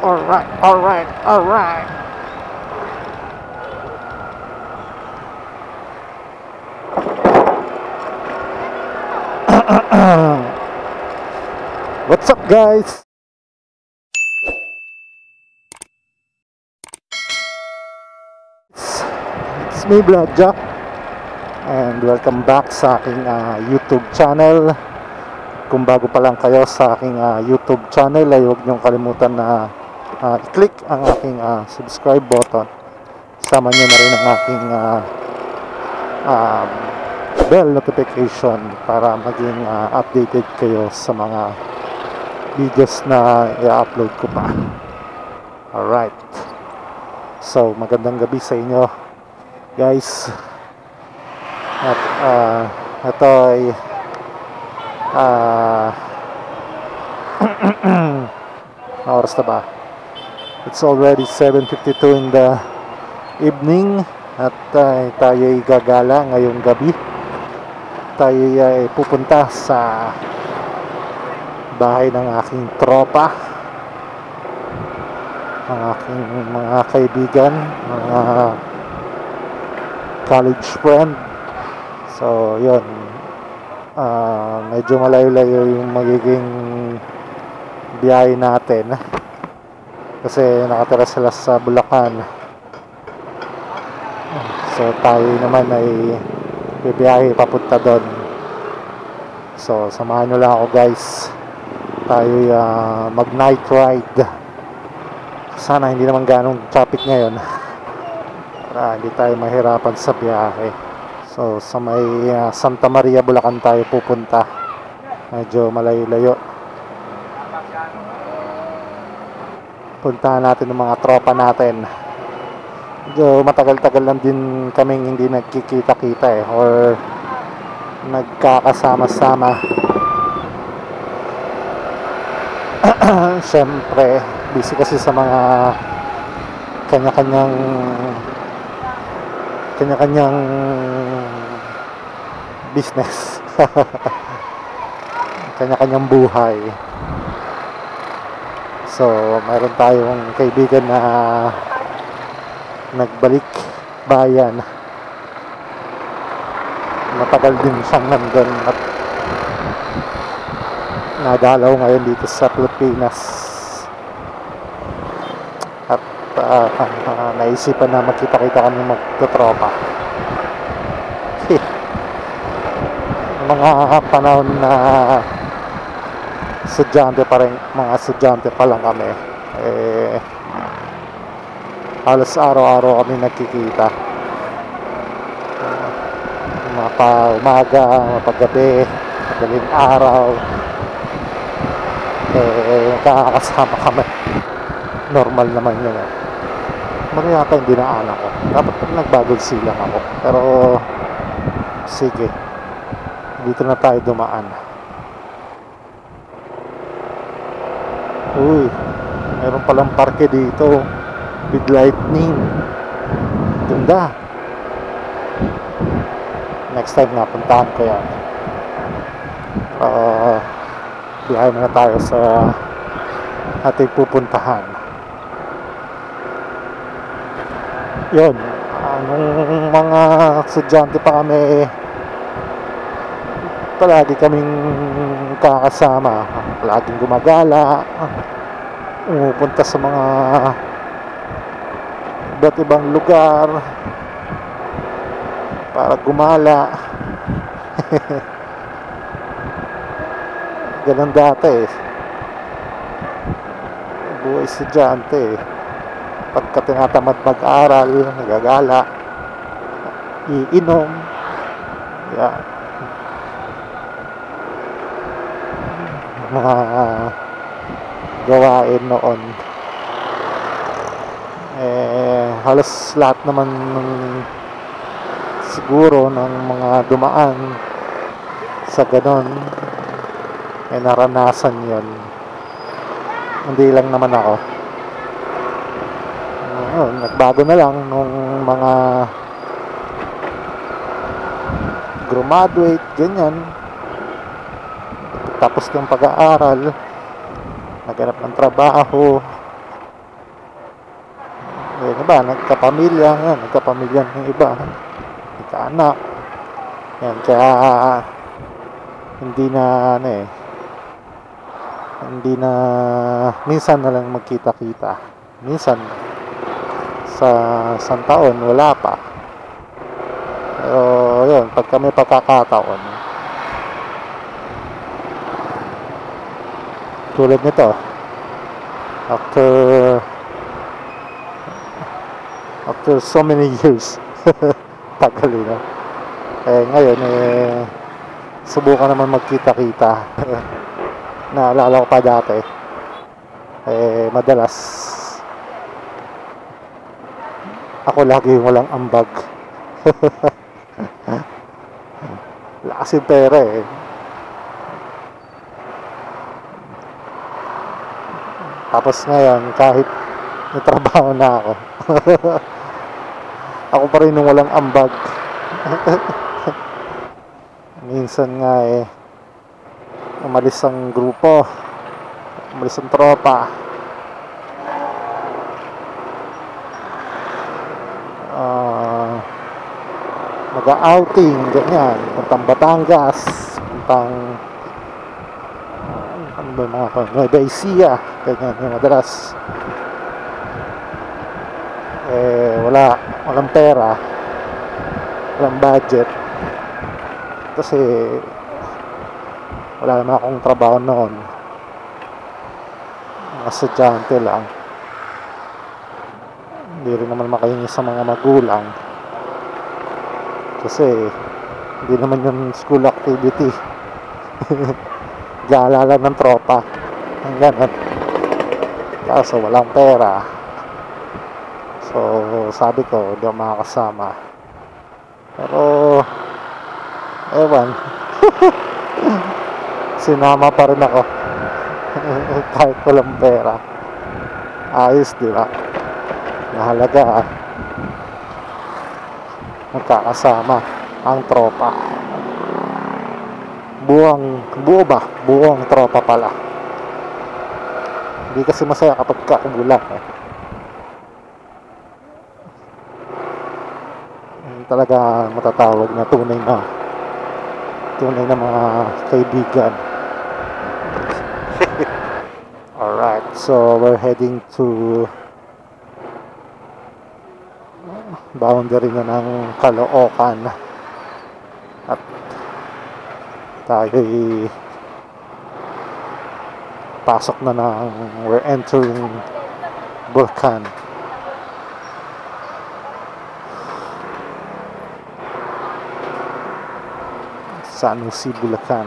Alright, alright, alright. What's up, guys? It's me, Vlog Jack, and welcome back sa aking YouTube channel. Kung bago pa lang kayo sa aking YouTube channel, ay huwag niyong kalimutan na i-click ang aking subscribe button. Sama niyo na rin ang aking bell notification para maging updated kayo sa mga videos na i-upload ko pa. Alright, so magandang gabi sa inyo, guys. At ito ay oras na ba? It's already 7:52 in the evening. At tayo ay gagala ngayong gabi. Tayo ay pupunta sa bahay ng aking tropa, ang aking mga kaibigan, mga college friend. So yun, medyo malayo-layo yung magiging biyahe natin kasi nakatira sila sa Bulacan. So tayo naman ay bibiyahe papunta doon. So samahan nyo lang ako, guys. Tayo mag night ride. Sana hindi naman ganong traffic ngayon para hindi tayo mahirapan sa biyahe. So sa may Santa Maria, Bulacan tayo pupunta. Medyo malayo-layo. Puntahan natin ng mga tropa natin. Medyo matagal-tagal lang din kaming hindi nagkikita-kita or nagkakasama-sama. Siyempre, busy kasi sa mga kanya-kanyang business. Kanya-kanyang buhay. So, mayroon tayong kaibigan na nagbalik bayan. Matagal din siyang nandun at nadalaw ngayon dito sa Pilipinas. At naisipan na magkita-kita kami magtutropa. Mga panahon na estudyante pa rin, mga estudyante pa lang kami, halos araw-araw kami nagkikita. Mapa-umaga, mapagabi, madaling araw, nakakasama kami. Normal naman yun. Mara yata yung dinaanan ko. Dapat nagbagod silang ako. Pero sige, dito na tayo dumaan. Uy, meron palang parke dito with lightning. Ganda. Next time nga, puntahan ko yan. Biyahe na tayo sa ating pupuntahan. Yun, nung mga estudyante pa kami, palagi kaming kakasama, palaging gumagala, umupunta sa mga iba't ibang lugar para gumala. Ganun dati buhay estudyante. Pagka tinatamad mag-aral, nagagala, iinom, yan, mga gawain noon. Halos lahat naman siguro ng mga dumaan sa ganon naranasan yon. Hindi lang naman ako. Nagbago na lang nung mga graduate, ganyan, tapos ng pag-aaral, naghanap ng trabaho. Yung iba, nagkapamilya, nagkapamilya ng iba, nagkaanak. Yan, kaya hindi na, hindi na, minsan na lang magkita-kita. Minsan, sa isang taon, wala pa. Pero, yun, pag kami pagkakataon, tulad nito, after so many years, tagal na. Ngayon, subukan naman magkita-kita. Naalala ko pa dati, madalas, ako lagi yung walang ambag. Lakas yung pera Tapos ngayon, kahit may trabaho na ako, ako pa rin yung walang ambag. Minsan nga umalis ang grupo, umalis ang tropa, mag-outing, ganyan, puntang Batangas, puntang Nueva Ecija, ganyan yung madalas. Walang pera, walang budget, kasi wala naman akong trabaho noon, mga estudyante lang, hindi rin naman makahingi sa mga magulang kasi hindi naman yung school activity. Gaalala ng tropa, ang ganun, kaso walang pera. So sabi ko hindi ako makakasama, pero ewan, sinama pa rin ako. Kahit walang pera, ayos, di ba? Mahalaga magkakasama ang tropa. Buong tropa pala. Hindi kasi masaya kapag kakubulan talaga matatawag na tunay na mga kaibigan. Alright, so we're heading to boundary na ng Caloocan at tayo'y pasok na we're entering Bulacan. San Jose, Bulacan.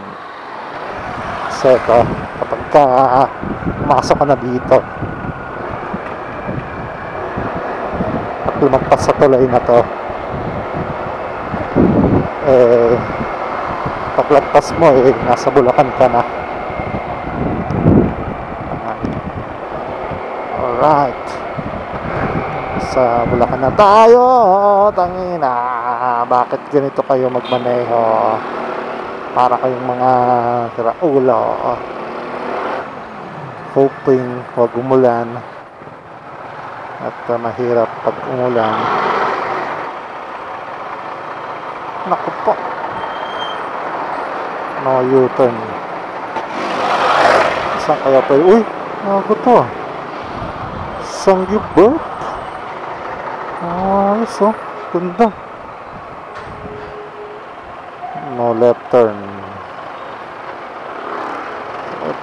So ito, kapag pumasok ka na dito at lumagpas sa tulay na to, paglagpas mo nasa Bulacan ka na. Alright, sa Bulacan na tayo. Tangina, bakit ganito kayo magmaneho? Para kayong mga tiraulo, hoping wag umulan at mahirap pag umulan. Naku po, no U-turn. Saan kaya pa uy, naku to, Sangguniang. Ayos ganda. No left turn.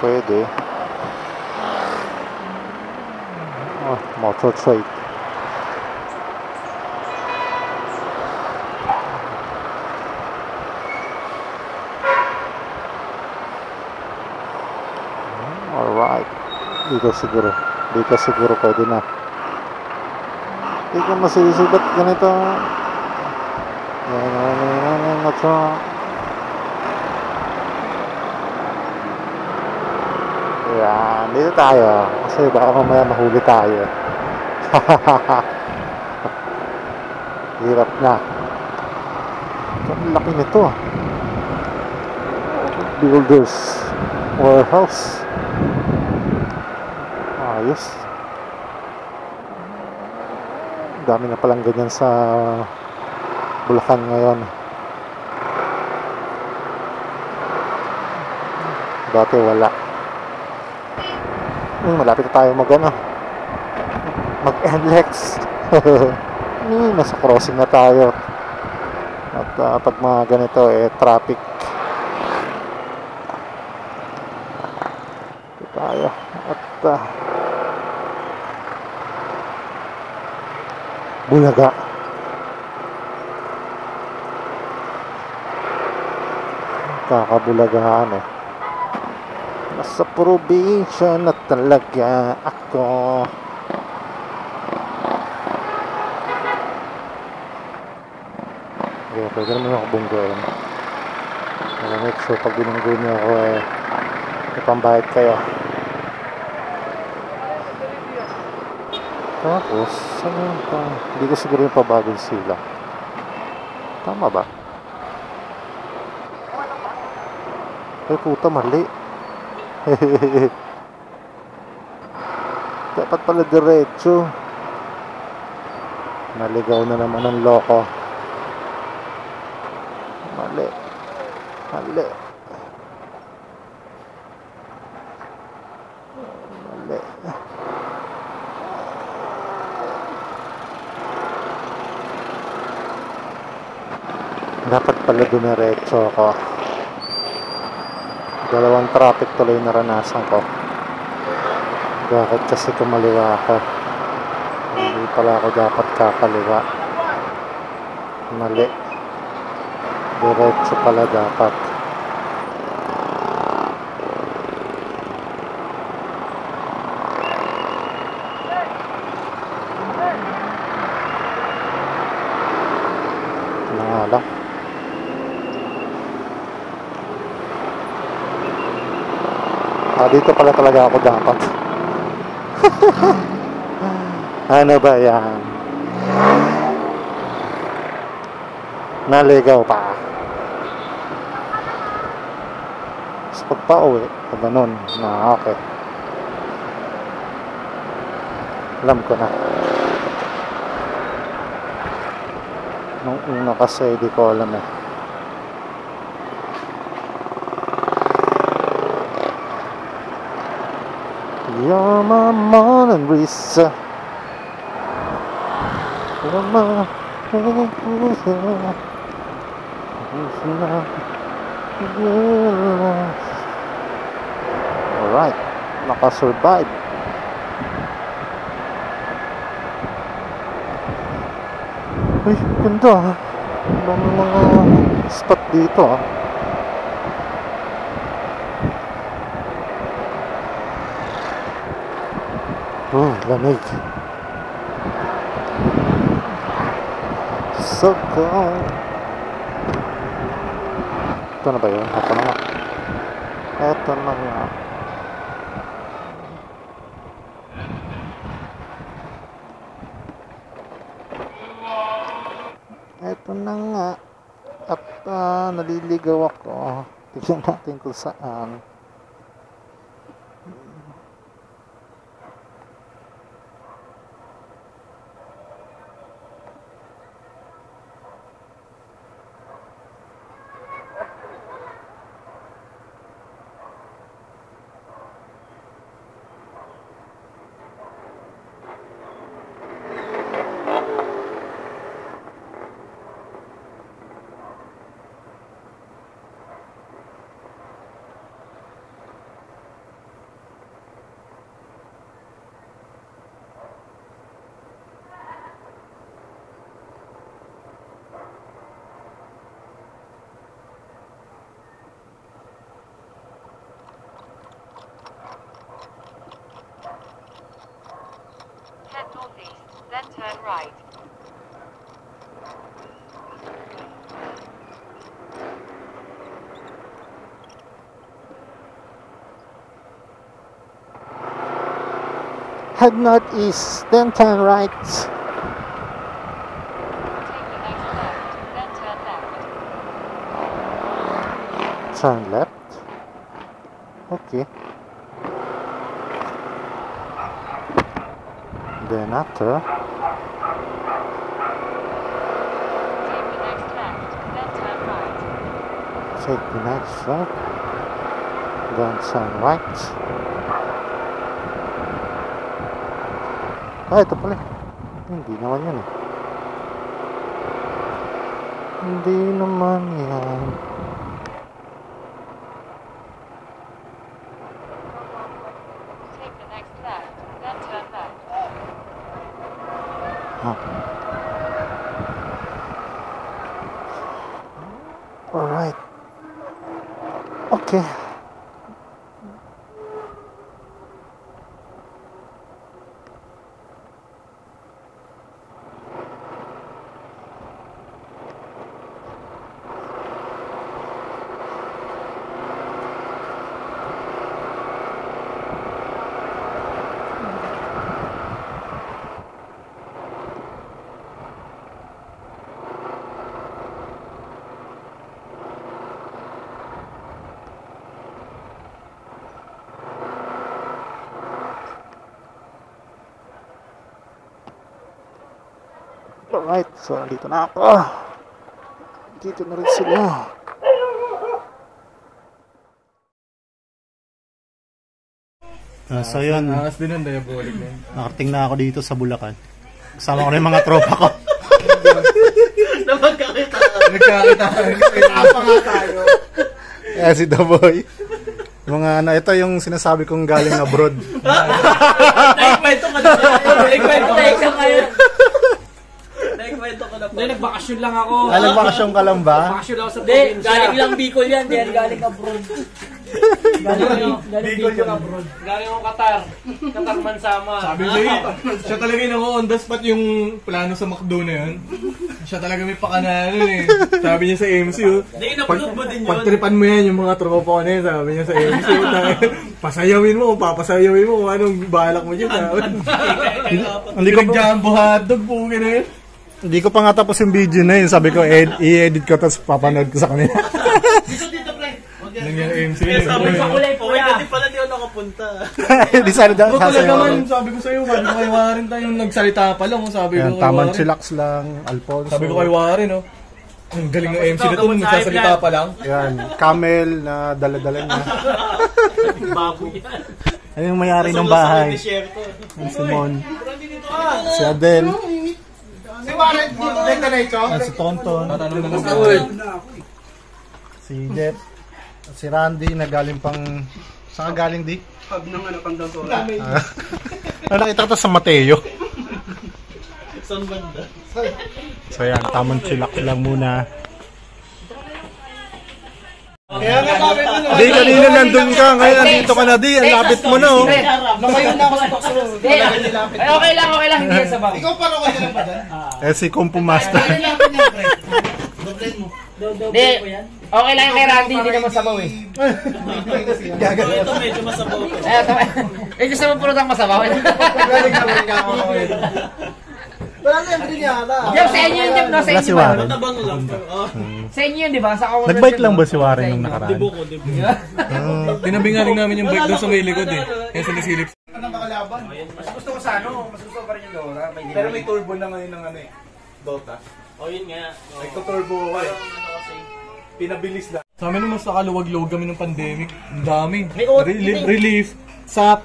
Pwede. Motor trade. Alright. Dito siguro pwede na. Hindi ko masisibat ganito. Yan, dito tayo kasi baka mamaya mahuli tayo. Hirap na. Ang laki nito. Builders warehouse. Ayos. Dami na palang ganyan sa Bulacan ngayon. Dati wala. Malapit na tayo mag-NLEX. Nasa crossing na tayo. At pag mga ganito traffic. Ito tayo. At Bulaga. Kakabulagaan nasa probinsya na talaga ako. Okay, pwede naman ako bunggoin. Make sure pag binunggo niyo ako ipambayad kayo. Tapos hindi ko siguro yung pabagong sila. Tama ba? Ay puta, mali. Dapat pala diretso. Naligaw na naman ang loko. Mali. Dapat pala dumiretso ako. Dalawang traffic tuloy naranasan ko. Bakit kasi kumaliwa ako? Hindi pala ako dapat kakaliwa. Mali. Diretso pala dapat. Nangalang. Dito pala talaga ako dapat. Ano ba yan? Naligaw pa. Tapos pagpa-uwi, ganun. Okay. Alam ko na. Nung una kasi, di ko alam You're my Mona Lisa. You're my Alright, nakasurvive. Uy, ganda. Dami mga spot dito lamig. So cold. Ito na ba yun? Ito na nga. Ito na nga. At naliligaw ako. Tignan natin kung saan. Then turn right. Head northeast, then turn right. Take the next left, then turn left. Turn left. Okay. then after, Take the next left, then turn take the next right, then turn right. right. Ah, ito pala. Hindi naman yun eh. Hindi naman yan. Take the next left, then turn left. Ah. Alright. Okay. Alright, so dito na ako. Dito na rin sila. So yun, Angas din ang diabolic na yun. nakarating na ako dito sa Bulacan. Kasama ko rin mga tropa ko. Nagkakitaan. Apa nga tayo. Eh, si The Boy. Mga ano, ito yung sinasabi kong galing abroad. Naikwento ka na. Naikwento ka na. Hindi, nagbakasyon lang ako. Nagbakasyon ka lang ba? Bakasyon lang ako sa Hindi, probinsya. galing lang Bicol yan. Di yan galing abroad. Galing Bicol abroad. Galing ako Qatar. Qatar Mansama. Sabi ko siya talaga yung on the spot yung plano sa McDo na yun. Siya talaga may pakana nun eh. Sabi niya sa MC Hindi, in-upload mo din yun. pagtripan mo yan yung mga tropa ko na yun. Sabi niya sa MC pasayawin mo, papasayawin mo kung anong balak mo dyan. Hindi ko Jumbo hotdog po na yun. Hindi ko pa nga tapos yung video na yun. Sabi ko, i-edit ko tapos papanood ko sa kanila. Nangyari MC Sabi sa kulay po ya. Pala di ako nakapunta. Di sana Ako talaga sasayaw. man, sabi ko sa'yo, sabi ko kay Warren tayong nagsalita pa lang. Sabi ko Yan, kay tamang Warren. chillax lang, Alfonso. Sabi ko kay Warren, oh. Ang galing ng MC na to, nagsasalita pa lang. Yan, Camel na dala-dala niya. Baboy yan. Ano yung mayari ng bahay? Si Simon. Si Adel. Si Warren, dito na ito. Si Tonton. Tatanong na lang. Si Jeff. Si Randy na galing pang... Saan ka galing, Di? Pag nang ano pang daw Ano kita to sa Mateo? Saan banda? So yan, tamang chillax lang muna. Kaya nga sabi ko Di, kanina nandun ka. Ngayon, dito ka na, Di. Ang lapit mo na, oh. Ngayon na ako sa box room. Hindi, okay lang. Hindi yan sabaw. Ikaw parang kayo lang ba dyan? Eh, si Kumpu Master. Hindi, okay lang kay Randy. Hindi naman sabaw eh. Ito medyo masabaw to. Eh, gusto mo puro ng masabaw. Wala na yung pinyata. Jeff, sa inyo yun, Jeff, no? Sa Wala inyo si ba? Warren. Tabang lang. Sa inyo yun, di ba? Sa common Nag-bike lang ba si Warren nung nakaraan? Dibo ko, dibo. Tinabi nga rin namin yung bike doon sa may likod eh. Kaya sa nasilip. Mas gusto ko sa ano, mas gusto ko pa rin yung Dora. Pero may turbo na ngayon ng ano eh, Dota. O yun nga. Nagto-turbo ako eh. Pinabilis lang. Sa amin naman sa kaluwag-luwag kami ng pandemic. Ang dami. May o- Relief, SAP,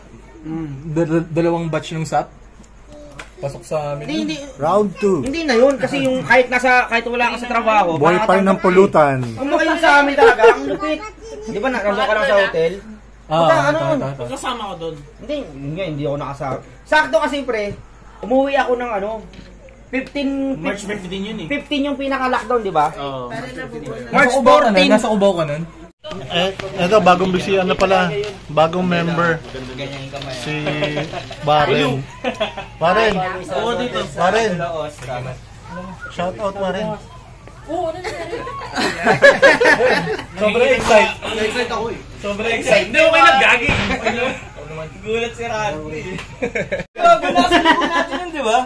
dalawang batch ng SAP. Pasok sa amin. Hindi, Round 2. hindi na yun. Kasi yung kahit wala ka sa trabaho. Boy pa rin ng pulutan. Kumakain sa amin talaga. Ang lupit. Di ba, nandun ka lang sa hotel? Kasama ko doon. Hindi ako nakasama. Sakto kasi pre, umuwi ako ng ano, 15 March 15 yun eh. 15 yung pinaka-lockdown, di ba? Oo. March Nasa Cubao ka nun? 14. Nasa Cubao ka nun? Eto, bagong busy, ano pala, bagong member. Si Warren. Warren. Oo, dito. Warren. Shout out, Warren. Sobrang excited. Excited ako eh. Sobrang excited. Hindi, okay lang, gagi. Gulat si Randy. Grabe, nasa likod natin yun, di ba?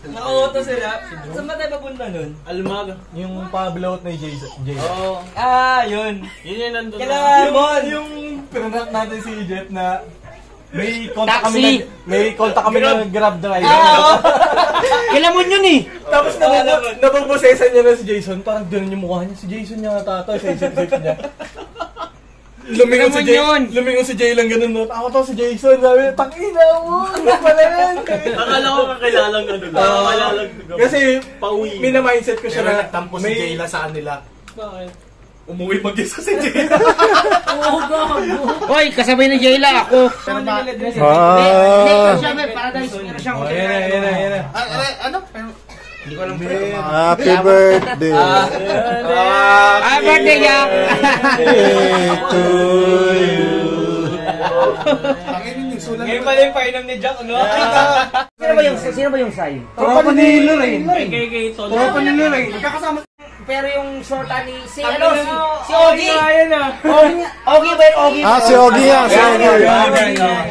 Naka-auto sila. Saan ba tayo papunta nun? Almaga. Yung pa-blowout na Jason. Oo. Yun. Yun yung nandun. Kailangan mo. Yung pinanap natin si Jet na may contact kami ng Grab driver. Oo. Kilamon yun eh. Tapos nabagbosesan niya na si Jason. Parang doon yung mukha niya. Si Jason niya tatay sa isip-isip niya. Lumingon si Jay lang ganun, no? Ako to si Jason, sabi niya, tangina mo! Ano pala yan? Akala ko kakilalang ano. Kakilalang. Kasi, mina-mindset ko siya na nagtampo si Jayla sa kanila. Bakit? Umuwi mag-isa si Jayla. Oo, gago. Hoy, kasabay ni Jayla ako. Hindi, siya may paradise. Meron siyang Yan na. Ano? Hindi ko alam. Happy birthday Happy birthday, Jack! to you. Ngayon pala yung painom ni Jack, no? Sino ba yung Sai? Tropa ni Lorraine. Kay Tol. Tropa ni Lorraine. Pero yung shorta ni si Ogie. Ogie ba yun? Ogie? Si Ogie yan. Si Ogie.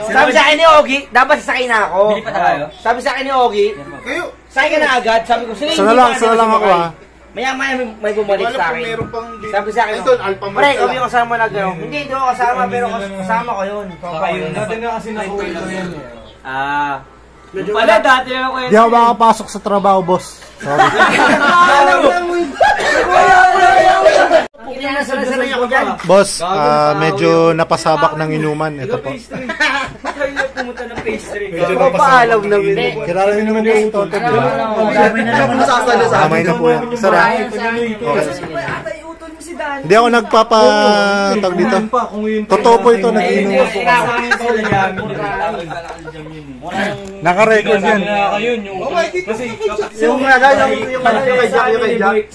Sabi sa akin ni Ogie, dapat sasakay na ako. Sabi sa akin ni Ogie, sakay ka na agad. Sabi ko, sige, Sana lang ako ha. Maya-maya may bumalik sa akin. Sabi sa akin, pre, kami yung kasama na gano'n. Hindi ako kasama, pero kasama ko yun. Dati na kasi nakuha ito yan eh. Pala, dati na ako Di ako makapasok sa trabaho, boss. Sorry. Boss, medyo napasabak ng inuman. Ito po. Pumunta ng pastry. Paalam na wili. Kilala niyo naman yung Toto, di ba? Kamay na po yan. Sarap. Hindi ako nagpapatag dito. Totoo po ito, nag-inom. Naka-record yan.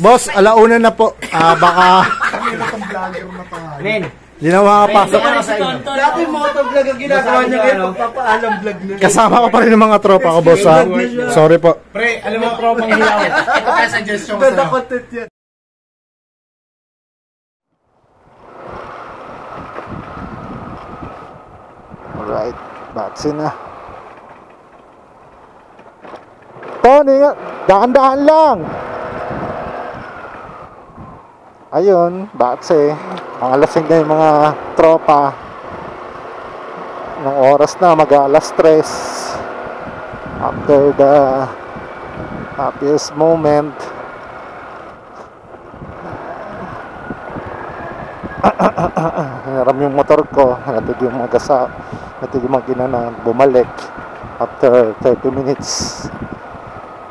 Boss, alauna na po. Baka hindi na makapasok. Dati motovlog ang ginagawa niya ngayon, pagpapaalam vlog na. Kasama ko pa rin ng mga tropa ko, boss, ha? Sorry po. Pre, alam mo, tropang hilaw. Ito pa suggestion ko sa'yo. Content yan. Alright, vaccine na. Tony, dahan-dahan lang. Ayun, bakse. Mga lasing na yung mga tropa. Nung oras na, mag-alas 3. After the happiest moment. Naram yung motor ko. Natid yung mag-ina na bumalik. After 30 minutes.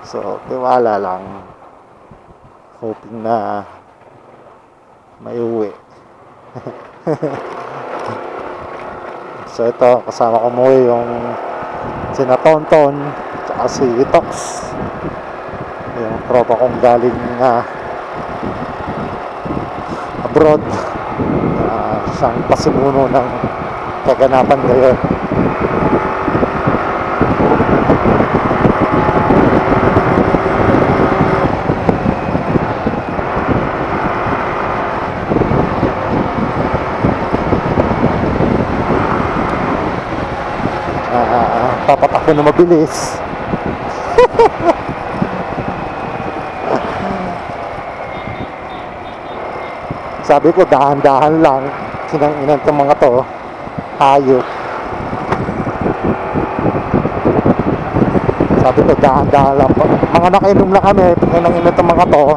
So, tiwala lang. Hoping na may uwi. So ito, kasama ko mo yung sina Tonton tsaka si Tox, yung tropa kong galing abroad, siyang pasimuno ng kaganapan ngayon. Papatakbo na mabilis. Sabi ko dahan-dahan lang. Sinang-inan itong mga to, hayop. Sabi ko dahan-dahan lang. Mga nakainom lang kami, sinang-inan itong mga to.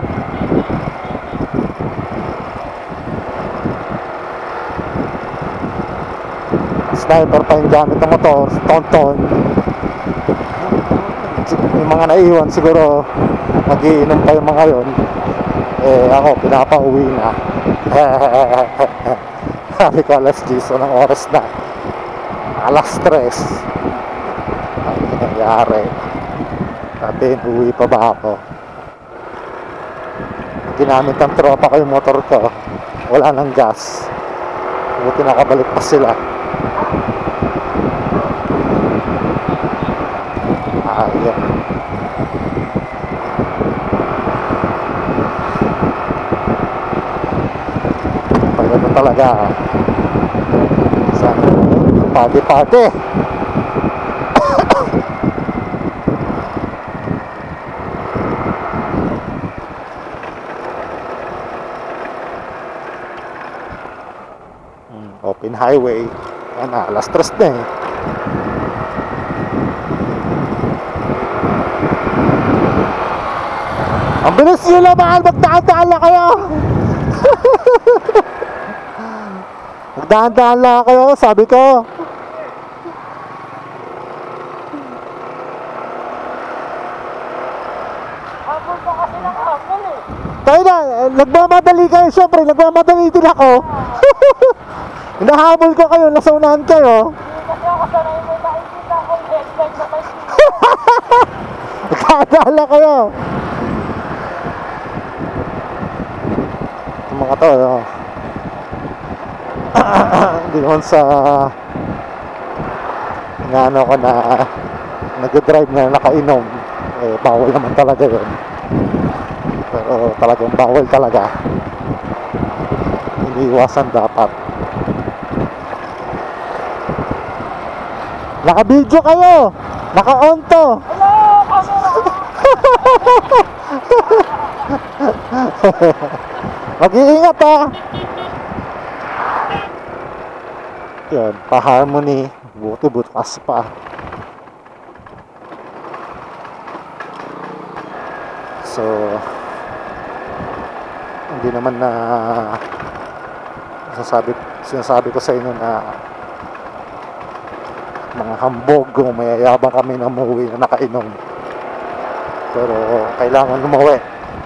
Sniper pa yung gamit ng motor, Tonton. Yung mga naiwan siguro magiinom pa yung mga yun. Ako pinapauwi na. Sabi ko alas 10 ng oras na, alas 3. Ang nangyari, sabi uwi pa ba ako? Ginamit ng tropa ko yung motor ko, wala nang gas. Buti nakabalik pa sila. Ayun. Pagano talaga. Sana pati-pati. Open highway. Alas 3 na eh. Ang bilis nyo naman, magdaan-daan lang kayo. Magdaan-daan lang kayo, sabi ko. Hapon pa kasi ng hapon eh. Tayo na, nagmamadali kayo, syempre, nagmamadali din ako. Hinahabol ko kayo, nasaunahan kayo. Hindi kasi ako sanay mo nakikita ko yung headlight na may Magdaan lang kayo. Yung mga to, no? Hindi naman sa ano ko na nag-drive na nakainom, eh bawal naman talaga yun, pero talagang bawal talaga, iniiwasan dapat. Naka-video kayo, naka-on to. Mag-iingat ha. Yun, pa-harmony. Buti butas pa. So hindi naman na sinasabi ko sa inyo na mga hambog o mayayabang kami na umuwi na nakainom, pero kailangan umuwi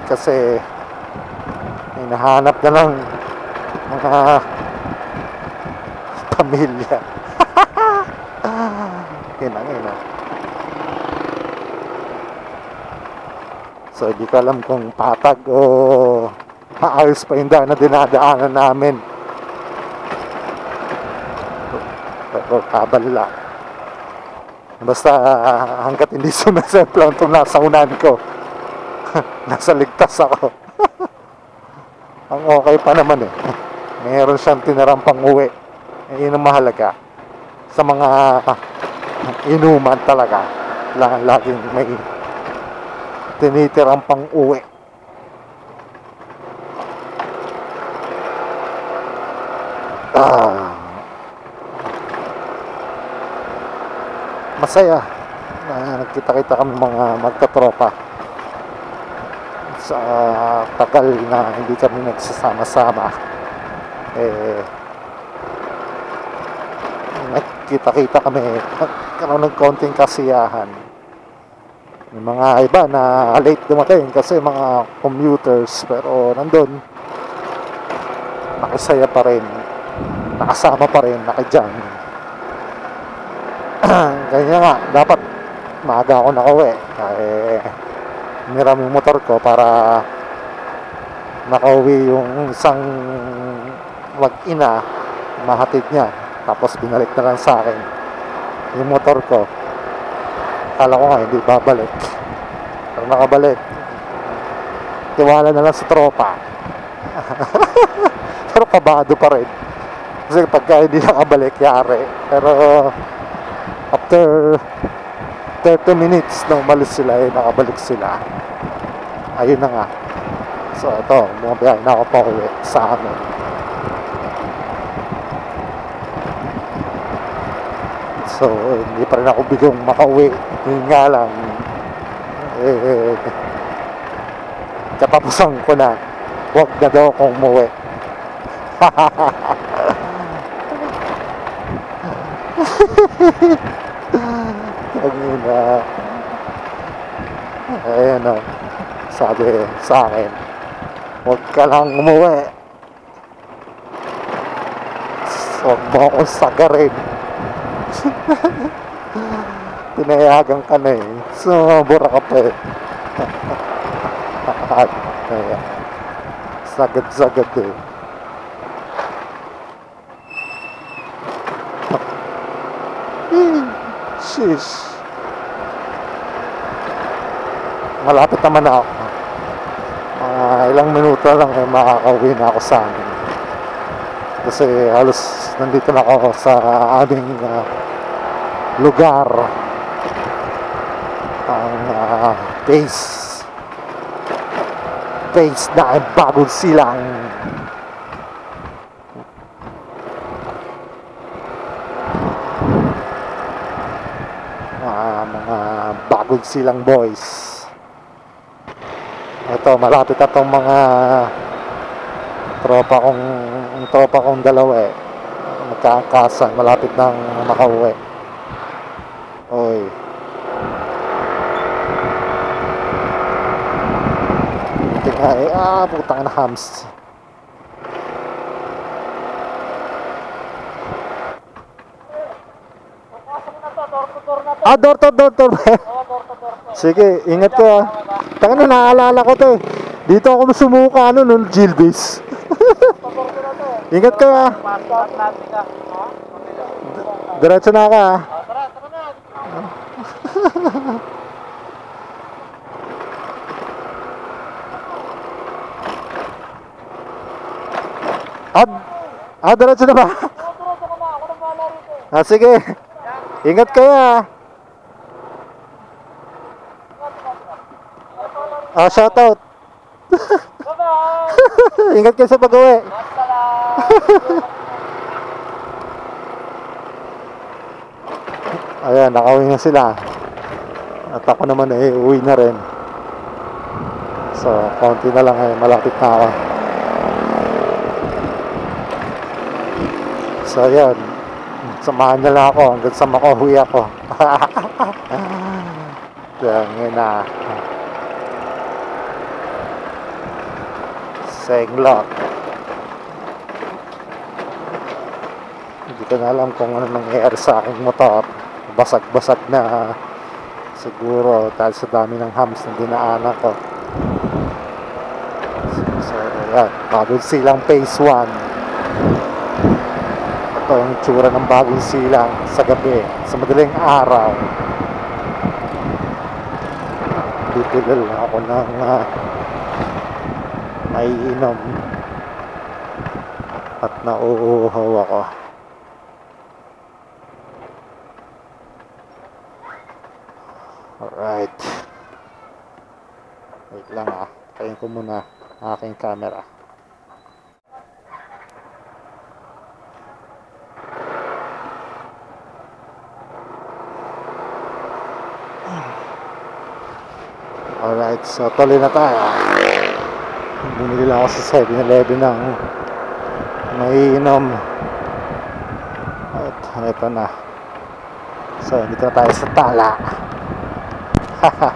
kasi may nahanap na lang mga pamilya. Ina. So hindi ko alam kung patag o maayos pa yung daan na dinadaanan namin, pero kabala. Basta hanggat hindi sumasemplang itong nasa unan ko, nasa ligtas ako. Ang okay pa naman eh, mayroon siyang tinarang pang uwi. Yun ang mahalaga sa mga inuman talaga, laging may tinitirang pang uwi. Masaya na nagkita-kita kami mga magkatropa sa tagal na hindi kami nagsasama-sama. Nagkita-kita kami, nagkaroon ng konting kasiyahan. Yung mga iba na late dumating kasi mga commuters, pero nandun nakisaya pa rin, nakasama pa rin, nakijang. Kaya nga, dapat maaga ako nakauwi. Niram yung motor ko para nakauwi yung isang mag-ina, mahatid niya. Tapos binalik na lang sa akin yung motor ko. Akala ko nga hindi babalik, pero nakabalik. Tiwala na lang sa tropa. Pero kabado pa rin kasi pagka hindi nakabalik, yari. Pero after 30 minutes na umalis sila, nakabalik sila. Ayun na nga. So ito, bumabiyahe na ako pa uwi sa amin. So hindi pa rin ako bigong makauwi. Yun nga lang, katapusan ko na, huwag na daw akong umuwi. Ayan o, sabi sa akin, huwag ka lang umuwi, huwag mo akong sagarin. Pinayagan ka na eh, sumabura ka pa eh. Sagad-sagad eh. Sheesh. Malapit naman ako. Ilang minuto lang eh, makakauwi na ako sa amin. Kasi halos nandito na ako sa aming lugar. Ang base na Bagong Silang. Mga Bagong Silang boys. Ito, malapit na tong mga tropa kong dalawa eh. Magkaangkasan, malapit nang makauwi. Oy. Tingnan eh, putang na hams. Door to. Sige, ingat ka. Taka na, naalala ko to eh. Dito ako sumuka nung Gilbis. Ingat ka. Diretso na ka. Diretso na ba? Sige. Ingat kaya. Shout out. Ingat kayo sa pag-uwi. Ayan, nakauwi na sila. At ako naman uwi na rin. So, konti na lang malapit na ako. So, ayan. Samahan niyo lang ako hanggang sa makauwi ako. Yan na. Senglot. Hindi ko na alam kung ano nangyayari sa aking motor. Basag-basag na siguro dahil sa dami ng hams na dinaanan ko. So, ayan. Bagong silang phase 1. Ito ang tsura ng bagong silang sa gabi, sa madaling araw. Titigil ako ng maiinom at nauuhaw ako. Alright. Wait lang tayin ko muna ang aking camera. Alright, so tuloy na tayo. Bumili lang ako sa 7-Eleven ng maiinom. At ito na. So, dito na tayo sa Tala. Haha.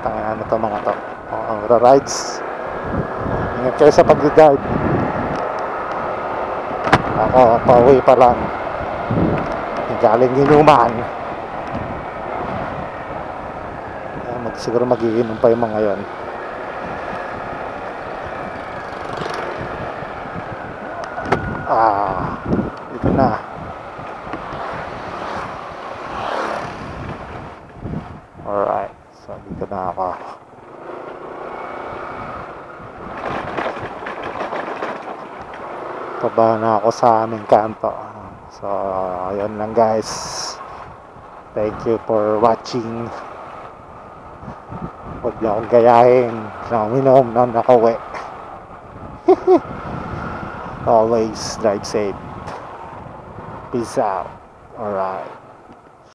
Tangina na to mga to. Rides. Ingat kayo sa pag-drive. Ako, pauwi pa lang. Galing inuman. Siguro mag-iinom pa yung mga yan. Dito na. Alright, so dito na ako. Paba na ako sa aming kanto. So, ayun lang guys. Thank you for watching. Huwag niyo akong gayahin na uminom na nakauwi. Always drive safe. Peace out. Alright.